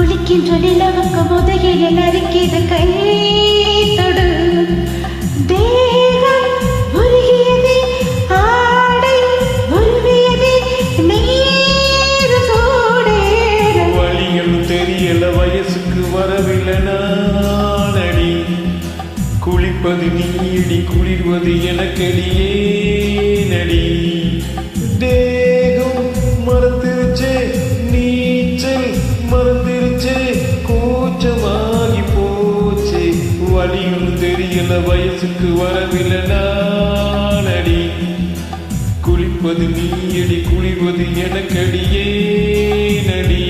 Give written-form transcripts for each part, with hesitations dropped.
குளிக்கின்ற நிலவுக்கு முதுகில் நறுக்கிது கை தொடு தேகம் உருகியது ஆடை உருவியது நீர் சூடேற வழியும் தெரியல வயசுக்கு வரவில்லை நானடி குளிப்பது நீடி குளிர்வது எனக்கடியே நடி தேகம் மறந்துருச்சே நீச்சல் மறந்துருச்சே கூச்சமாகி போச்சே வழியும் தெரியல வயசுக்கு வரவில்லை நானடி குளிப்பது நீடி குளிர்வது எனக்கடியே நடி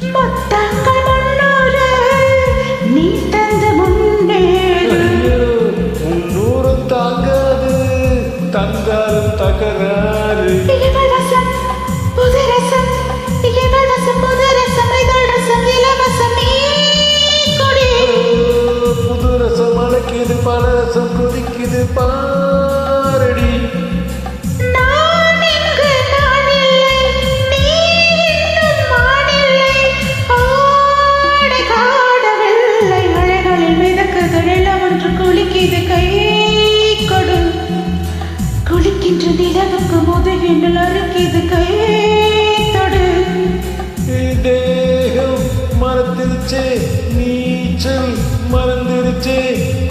முத்தங்கள் முன்னூறு நீ தந்த முன்னேறு முன்னூறும் தாங்காது தந்தாலும் தகராறு இளவரசம் புதுரசம் இளவரசம் புதுரசம் இதழரசம் இலவசமே கொடி புது ரசம் அழைக்குது பல ரசம் கொதிக்குது பாரடி நான் இங்கு நான் இல்லை நீ இன்னும் மானில்லை ஆடை காடவில்லை அலைகளில் மிதக்குது நிலம் ஒன்று குளிக்குது கை கொடு குளிக்கின்ற நிலவுக்கு முதுகில் அறுக்கிது கை தொடு தேகம் மறந்துருச்சே நீச்சல் மறந்துருச்சே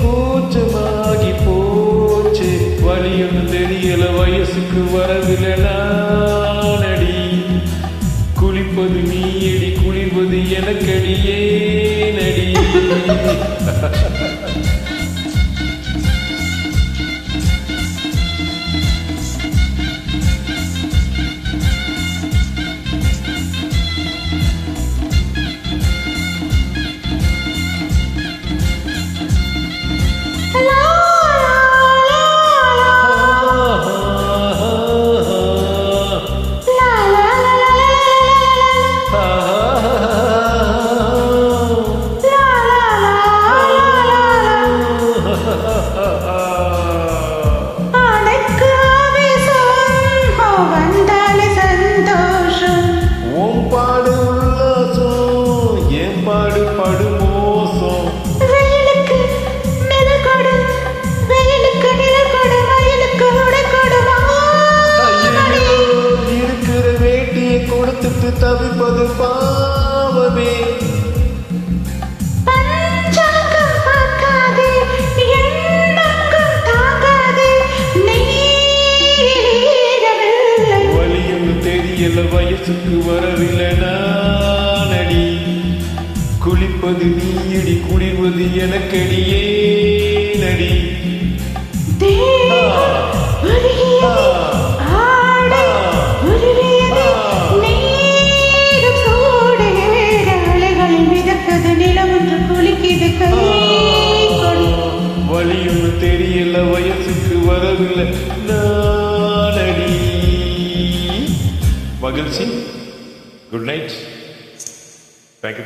கூச்சமாகி போச்சே வழியும் தெரியல வயசுக்கு வரவில்லை நானடி குளிப்பது நீயடி குளிர்வது எனக்கடியே நடி லா லா லா லா ஆனைக்கு ஆவேசம் வந்தாலே சந்தோஷம் உன் பாடு உல்லாசம் என் பாடு படு மோசம் வெயிலுக்கு நிழல் கொடு வெயிலுக்கு நிழல் கொடு மயிலுக்கு உடை கொடு மாமணி. இருக்கிற வேட்டியை கொடுத்துட்டு தவிப்பது பாவமே பஞ்சாங்கம் பார்க்காதே எண்ணங்கள் தாங்காதே நீரவில்லை வலியும் தெரியல வயசுக்கு வரவில்லை நானடி குளிப்பது நீயடி குளிர்வது எனக்கடியே நடி தேகம் உருகியது ஆடை உருவியது நீரும் சூடேற அலைகளில் மிதக்குது நிலம் ஒன்று குளிக்குது கை கொடு வலியும் தெரியல வயசுக்கு வரவில்லை நானடி மகிழ்ச்சி குட் நைட் தேங்க்யூ